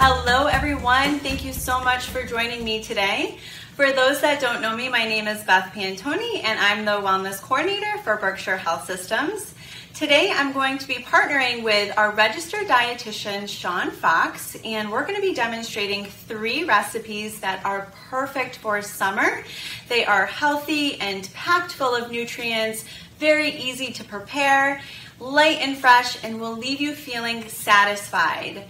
Hello everyone, thank you so much for joining me today. For those that don't know me, my name is Beth Piantoni and I'm the Wellness Coordinator for Berkshire Health Systems. Today I'm going to be partnering with our Registered Dietitian, Shaun Fox, and we're going to be demonstrating 3 recipes that are perfect for summer. They are healthy and packed full of nutrients, very easy to prepare, light and fresh, and will leave you feeling satisfied.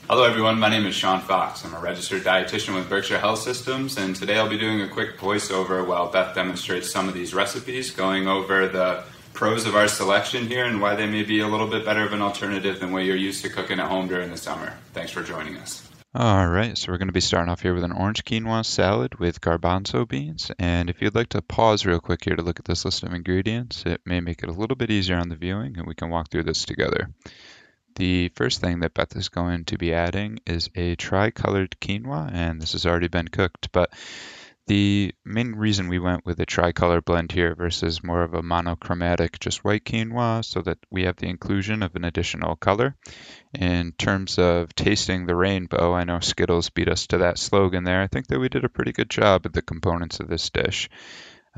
Hello everyone, my name is Shaun Fox. I'm a registered dietitian with Berkshire Health Systems, and today I'll be doing a quick voiceover while Beth demonstrates some of these recipes, going over the pros of our selection here and why they may be a little bit better of an alternative than what you're used to cooking at home during the summer. Thanks for joining us. All right, so we're going to be starting off here with an orange quinoa salad with garbanzo beans. And if you'd like to pause real quick here to look at this list of ingredients, it may make it a little bit easier on the viewing and we can walk through this together. The first thing that Beth is going to be adding is a tri-colored quinoa, and this has already been cooked, but the main reason we went with a tri-color blend here versus more of a monochromatic just white quinoa so that we have the inclusion of an additional color. In terms of tasting the rainbow, I know Skittles beat us to that slogan there. I think that we did a pretty good job with the components of this dish.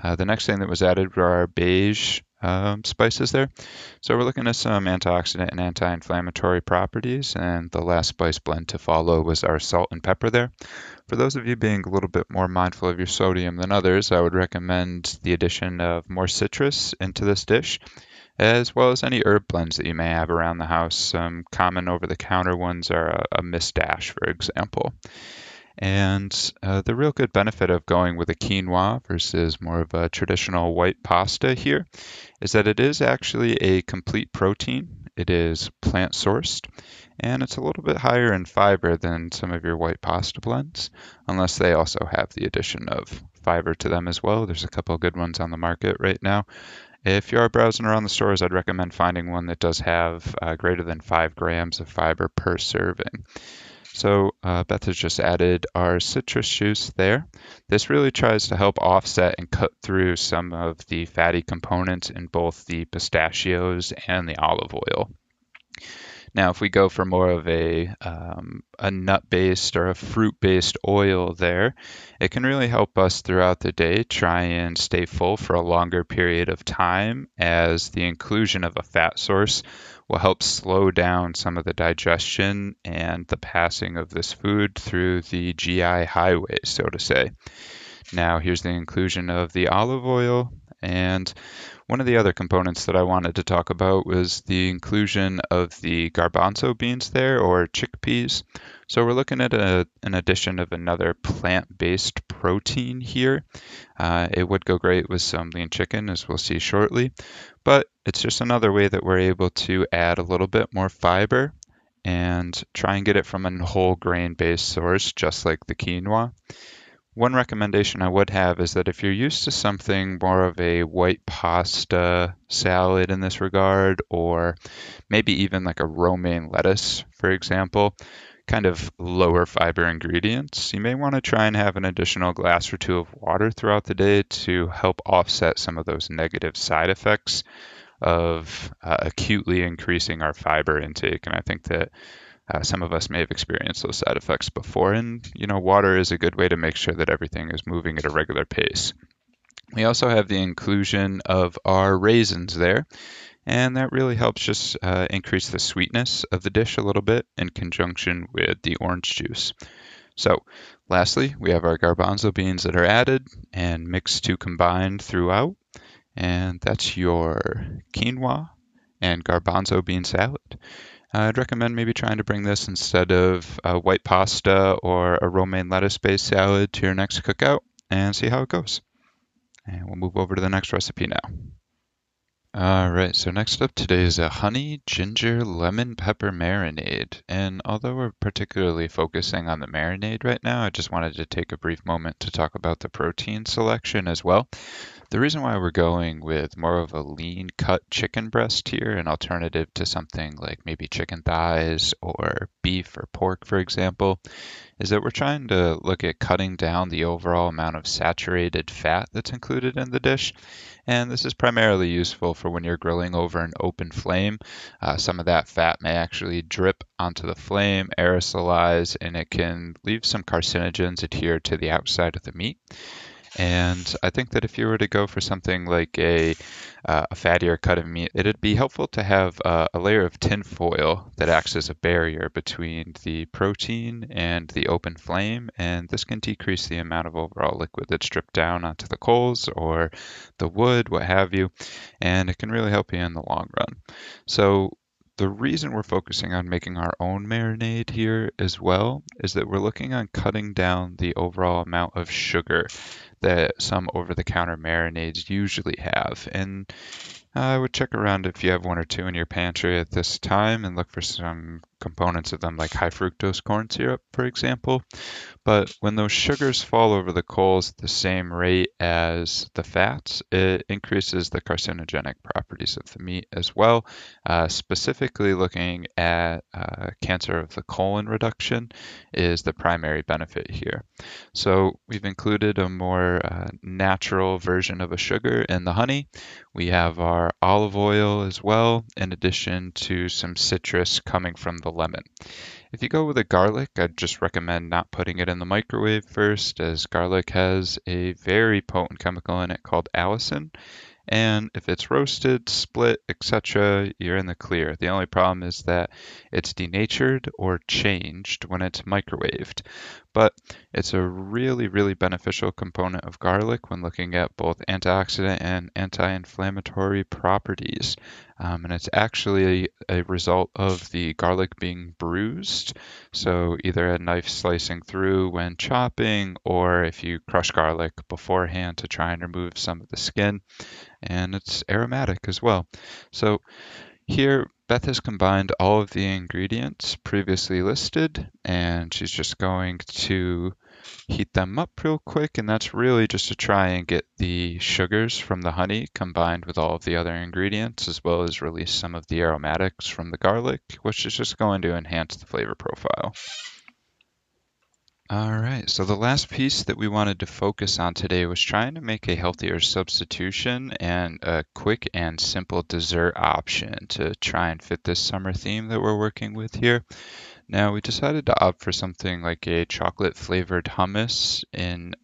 The next thing that was added were our beige spices there. So we're looking at some antioxidant and anti-inflammatory properties, and the last spice blend to follow was our salt and pepper there. For those of you being a little bit more mindful of your sodium than others, I would recommend the addition of more citrus into this dish, as well as any herb blends that you may have around the house. Some common over-the-counter ones are a mist dash, for example. And the real good benefit of going with a quinoa versus more of a traditional white pasta here is that it is actually a complete protein. It is plant sourced, and it's a little bit higher in fiber than some of your white pasta blends, unless they also have the addition of fiber to them as well. There's a couple of good ones on the market right now. If you are browsing around the stores, I'd recommend finding one that does have greater than 5 grams of fiber per serving. So Beth has just added our citrus juice there. This really tries to help offset and cut through some of the fatty components in both the pistachios and the olive oil. Now, if we go for more of a nut-based or a fruit-based oil there, it can really help us throughout the day try and stay full for a longer period of time, as the inclusion of a fat source will help slow down some of the digestion and the passing of this food through the GI highway, so to say. Now, here's the inclusion of the olive oil, and one of the other components that I wanted to talk about was the inclusion of the garbanzo beans there, or chickpeas. So we're looking at an addition of another plant-based protein here. It would go great with some lean chicken, as we'll see shortly, but it's just another way that we're able to add a little bit more fiber and try and get it from a whole grain-based source, just like the quinoa. One recommendation I would have is that if you're used to something more of a white pasta salad in this regard, or maybe even like a romaine lettuce, for example, kind of lower fiber ingredients, you may want to try and have an additional glass or 2 of water throughout the day to help offset some of those negative side effects of acutely increasing our fiber intake. And I think that some of us may have experienced those side effects before, and water is a good way to make sure that everything is moving at a regular pace. We also have the inclusion of our raisins there, and that really helps just increase the sweetness of the dish a little bit in conjunction with the orange juice. So lastly, we have our garbanzo beans that are added and mixed to combine throughout, and that's your quinoa and garbanzo bean salad. I'd recommend maybe trying to bring this instead of a white pasta or a romaine lettuce-based salad to your next cookout and see how it goes. And we'll move over to the next recipe now. All right, so next up today is a honey, ginger, lemon pepper marinade. And although we're particularly focusing on the marinade right now, I just wanted to take a brief moment to talk about the protein selection as well. The reason why we're going with more of a lean cut chicken breast here, an alternative to something like maybe chicken thighs or beef or pork, for example, is that we're trying to look at cutting down the overall amount of saturated fat that's included in the dish. And this is primarily useful for when you're grilling over an open flame. Some of that fat may actually drip onto the flame, aerosolize, and it can leave some carcinogens adhere to the outside of the meat. And I think that if you were to go for something like a fattier cut of meat, it'd be helpful to have a layer of tin foil that acts as a barrier between the protein and the open flame, and this can decrease the amount of overall liquid that's dripped down onto the coals or the wood, what have you, and it can really help you in the long run. So the reason we're focusing on making our own marinade here as well is that we're looking on cutting down the overall amount of sugar that some over-the-counter marinades usually have. And I would check around if you have one or two in your pantry at this time and look for some components of them like high fructose corn syrup, for example. But when those sugars fall over the coals at the same rate as the fats, it increases the carcinogenic properties of the meat as well. Specifically looking at cancer of the colon reduction is the primary benefit here. So we've included a more natural version of a sugar in the honey. We have our olive oil as well, in addition to some citrus coming from the lemon. If you go with a garlic, I'd just recommend not putting it in the microwave first, as garlic has a very potent chemical in it called allicin. And if it's roasted, split, etc., you're in the clear. The only problem is that it's denatured or changed when it's microwaved. But it's a really, really beneficial component of garlic when looking at both antioxidant and anti-inflammatory properties. And it's actually a result of the garlic being bruised. So either a knife slicing through when chopping, or if you crush garlic beforehand to try and remove some of the skin. And it's aromatic as well. So here, Beth has combined all of the ingredients previously listed, and she's just going to heat them up real quick, and that's really just to try and get the sugars from the honey combined with all of the other ingredients, as well as release some of the aromatics from the garlic, which is just going to enhance the flavor profile. All right, so the last piece that we wanted to focus on today was trying to make a healthier substitution and a quick and simple dessert option to try and fit this summer theme that we're working with here. Now, we decided to opt for something like a chocolate flavored hummus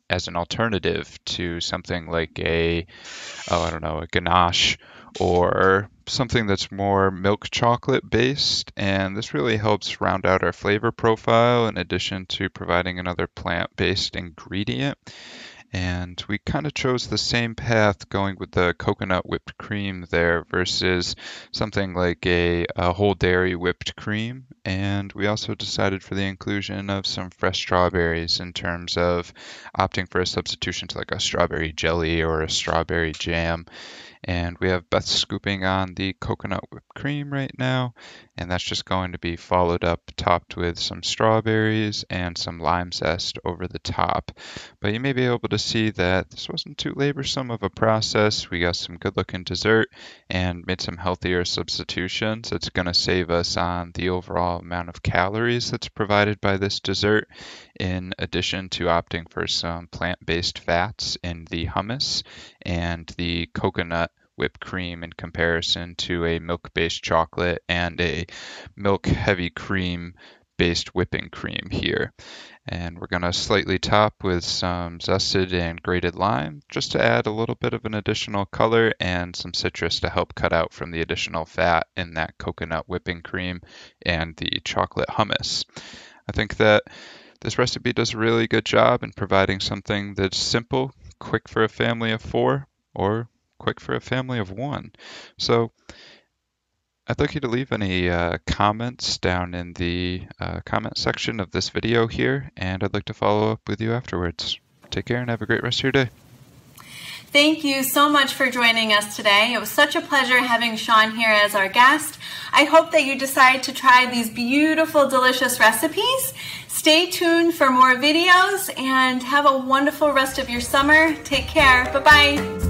as an alternative to something like a ganache or something that's more milk chocolate based. And this really helps round out our flavor profile in addition to providing another plant-based ingredient. And we kind of chose the same path going with the coconut whipped cream there versus something like a whole dairy whipped cream. And we also decided for the inclusion of some fresh strawberries in terms of opting for a substitution to like a strawberry jelly or a strawberry jam. And we have Beth scooping on the coconut whipped cream right now, and that's just going to be followed up, topped with some strawberries and some lime zest over the top. But you may be able to see that this wasn't too laborsome of a process. We got some good looking dessert and made some healthier substitutions. It's going to save us on the overall amount of calories that's provided by this dessert, in addition to opting for some plant-based fats in the hummus and the coconut whipped cream in comparison to a milk-based chocolate and a milk heavy cream based whipping cream here. And we're going to slightly top with some zested and grated lime just to add a little bit of an additional color, and some citrus to help cut out from the additional fat in that coconut whipping cream and the chocolate hummus. I think that this recipe does a really good job in providing something that's simple, quick for a family of 4, or quick for a family of 1. So I'd like you to leave any comments down in the comment section of this video here, and I'd like to follow up with you afterwards. Take care and have a great rest of your day. Thank you so much for joining us today. It was such a pleasure having Shaun here as our guest. I hope that you decide to try these beautiful, delicious recipes. Stay tuned for more videos and have a wonderful rest of your summer. Take care. Bye-bye.